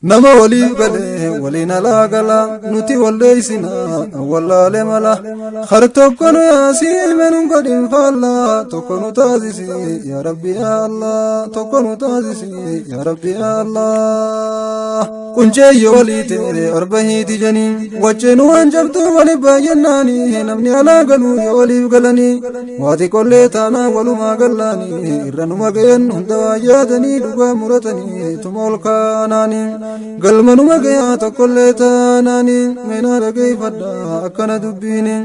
nama waliif galee waliin alaa gala nuti walleeysina wallaalee mala har tokko nu yaasiime nun godhin faalla tokko nu taasisi yaa rabbi yaa Allah tokko nu taasisi yaa rabbi yaa Allah kuncheeyyo walii teere arbahiiti janii wachee nu waan jabdu wali baay'annaanii namni alaa galuu yoo waliif galanii waati qollee taanaa walumaa gallaanii irra numa gayan hunda waa yaadanii dhugaa muratanii tuma ol kaanaanii galmanuma gayaa tokkollee taanaanii meenaa dhageeffadha akkana dubbiini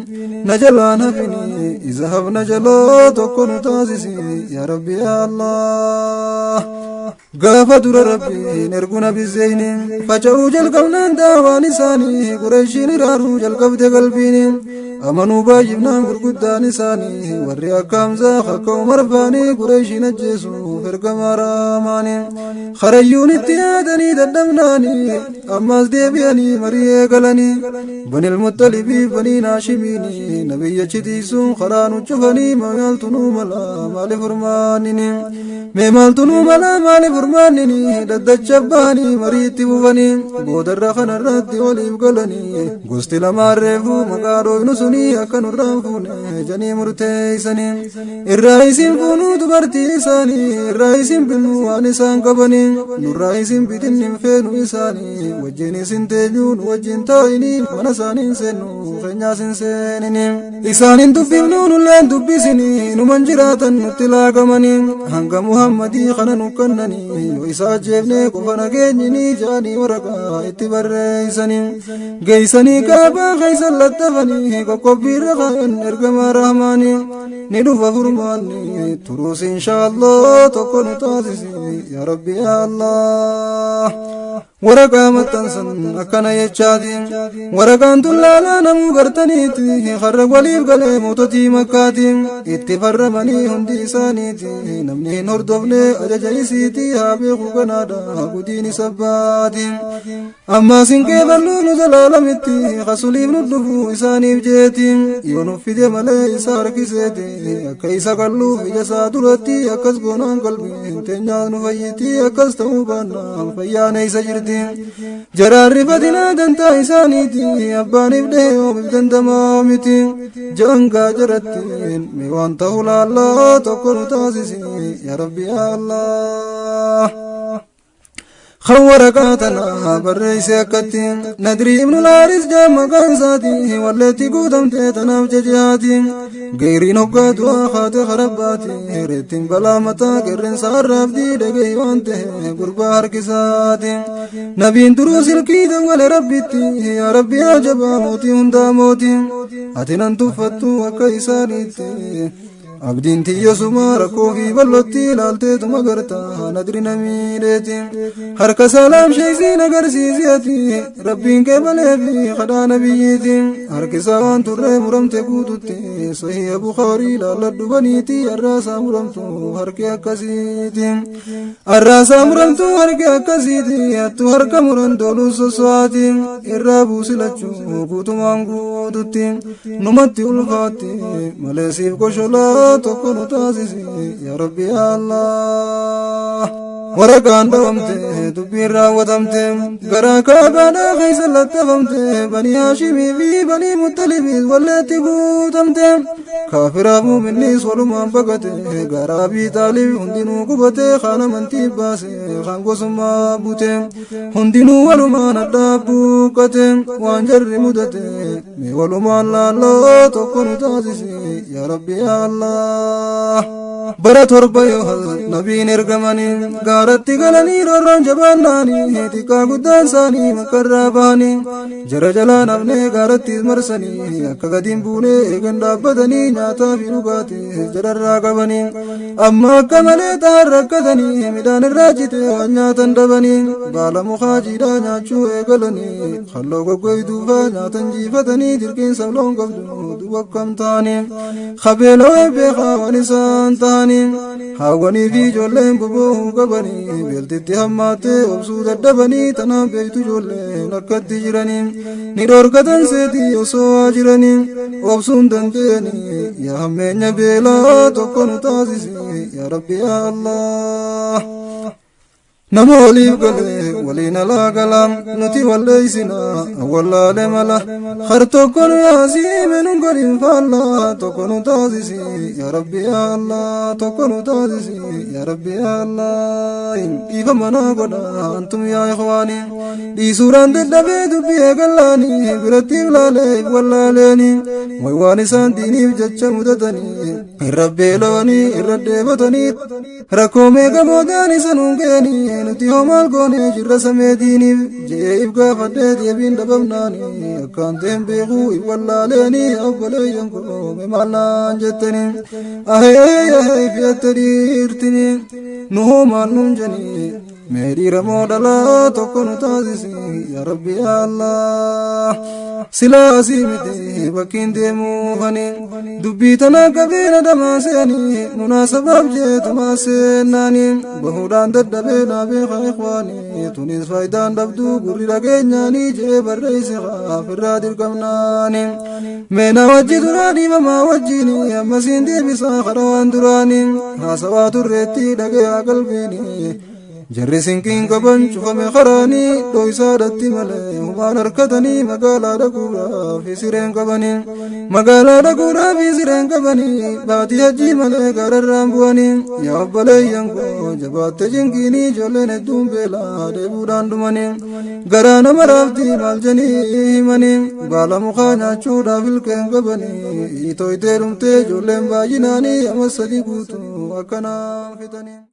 na jalaan hafini isa hafna jaloo tokko nu taasisi yaa rabbi yaa Allah gaafa dura rabbiin erguna bizzeyni faca'uu jalqabnaan daawaan isaanii qureeshiin iraaruu jalqabde qalbiini amanuu baay'inaan gurguddaan isaanii warri akka Hamzaa akka Umar faanii qureeshiin ajjeesuuf ergamaa raamaanii kharayyuun itti yaadanii dadhabnaanii ammaas deebi'anii marii eegalanii banil muxalibii banii naashimiini nabiyyachi tiisuun karaa nu cufanii maaltu nuu mala maaliif furmaanini mee maaltu nuu mala maaliif furmaanini daddacha baanii marii itti bufanii boodarra kanarratti waliif galanii gosti lamaan reefuu maqaa dhooynu sunii akka nurraan fuune janii murteeysanii irraa isin fuunuu dubartii isaanii irraa isin binnuu waan isaan qabanii nurraa isin bitinnin feenu isaanii wajjin isin teenyuun wajjin taa'inii mana isaaniin seennu keenyaas hin seenini isaanin dubbifnuu nulleen dubbisinii numan jiraatan nutti laagamanii hanga Muhammadii kana nu kannanii yoo isa ajjeefnee qofa nageenyinii jaanii waraqaa itti barreeysanii geeysanii kaabaa keeysan lattafanii qoqqobbiirra kaayan ergamaa rahmaanii ni dhufa furmaanni turuus inshaallah tokko nu taasisi yaa rabbi yaa Allah waraqaa maxxansan akkana jechaatiin waraqaan tun laalaa namuu gartaniiti harra waliif galee moototii makkaatiin itti farramanii hundi isaaniiti namni hin hordofne ajaja isiiti haa beeku kanaadha gudiin isa baatiin ammaa sinqee balluu nu zalaalamitti kasuliif nu dhufu isaaniif jeetiin yoo nuuf fide malee isa harkiseeti akka isa qalluuf ija isaa duratti akkas goonaan qalbiin teenyaas nu fayyiti akkas ta'uu baannaan fayyaana isa jirti jaraarri fadinaa dantaa isaaniiti abbaaniif dhahee oomiif dandamaa miti jangaa jarattiin mee waan ta'u laallaa tokko nu taasisi yaa rabbi yaa Allah خورقاتنا بريس أكتي ندري ابن الحارث جام قنصاتي والتي قدمت تنام جهاتي غيري نقاد وخات خرباتي ريتين بلا متا قرن صرف دي دغي وانته قربا هركساتي نبي دروس الكيد ولا ربتي يا ربي يا جبا موتي هندا موتي اتنن تفتو وكيسانيتي abdiin tiyyasuma rakkoo fi ballotti ilaalteetuma garta nadri namiidheeti harka salaam sheeksiin agarsiisi ati rabbiin kee malee fi kadhaa nabiyyiiti harkisaa waan turree muramte guututti sahiha Bukaarii laalladhu baniiti arraasaa muramtu harki akkasiiti arraasaa muramtu harki akkasiiti attu harka muran dooluu sossoaati irraa buusilachuu guutumaan guututti numatti ulfaatti malee siif kosholaa tokko nu taasisi yaa rabbi yaa Allah waraqaan dhawamte dubbiin raawwatamte garaa kaabaadhaa keessa lattafamte banii haashimii fi banii muxalibii walleetti guutamte kaafiraaf muuminnis walumaan baqate garaa Abii Xaalib hundinuu qubate kaan amantii baase kaan gosummaa bute hundinuu walumaan addaa buuqate waan jarri mudate mee walumaan laalloo tokko nu taasisi yaa rabbi yaa Allah bara torba yoo nabiin ergamanii gaaratti galanii roorroon jabaannaanii xiqqaa guddaan isaanii makkarraa bahanii jara jalaa nafnee gaarattis marsanii akka gadiin buunee eegan dhaabbatanii nyaataa fi dhugaatii jalarraa qabanii amma akka malee ta'an rakkatanii midhaan irraa jite waan nyaatan dhabanii baala mukaa jiidhaa nyaachuu eegalanii halloo goggoyduufaa nyaatan jiifatanii dirqiin sabloon qabdu dubakkam ta'anii qabeeloo beekaa waan isaan ta'anii haawwanii fi ijoolleen boba'uu qabanii beeltitti hammaattee obsuu dadhabanii tanaan beektu ijoolleen akkatti jiranii ni dhorkatan seetii osoo waa jiranii obsuun dandeenii yaa hammeenya beelaa tokko nu taasisi yaa rabbi yaa Allah nama waliif galee ولينا لا قلم نتي وليسنا ولا لملا خرتكن يا سيمن قرين فالله تكون تازسي يا ربي يا الله تكون تازسي يا ربي يا الله كيف منا قدا أنتم يا إخواني دي سوران تدبيد بيقلاني برتيب لالي ولا لاني ويواني سان ديني بجج مدتني الربي لوني الرد بطني ركومي قموداني سنونكيني نتي هم القوني جر سميديني جيب قافدت يبين دببناني أكانتهم بيغو ولا لاني أولي ينكو بمعنا جتني أهي أهي أهي في التريرتني نهو ننجني मेरी रमो डला तो कौन ताज़ी या रब्बी अल्लाह सिलासी मिते वकींदे मुहनी दुबी तना कभी न दमासेनी मुनासबाब जे तमासे नानी बहुरान दबे नाबे खाइख्वानी तुनिस फायदान दबदू गुरी लगे न्यानी जे बर्रे से खाफिरा दिल कमनानी मैं ना वजी दुरानी ममा वजीनी अमसीन दे बिसा खरवान दुरानी हासवातुर रेती लगे अकल बीनी جري سنكين قبن شوفمي خراني دوي سادتي ملي همان اركتني مقالا دقورا في سيرين قبني مقالا دقورا في سيرين قبني باتي هجي ملي قرر رامبواني يا أبالي ينكو جبات جنكيني جولين الدوم بلا ديبوران دماني قرانا مرافتي مالجني مني بالا مخانيا چودا في الكين قبني إيتوي تيرمتي جولين باجناني أمسدي قوتو وكنا فتني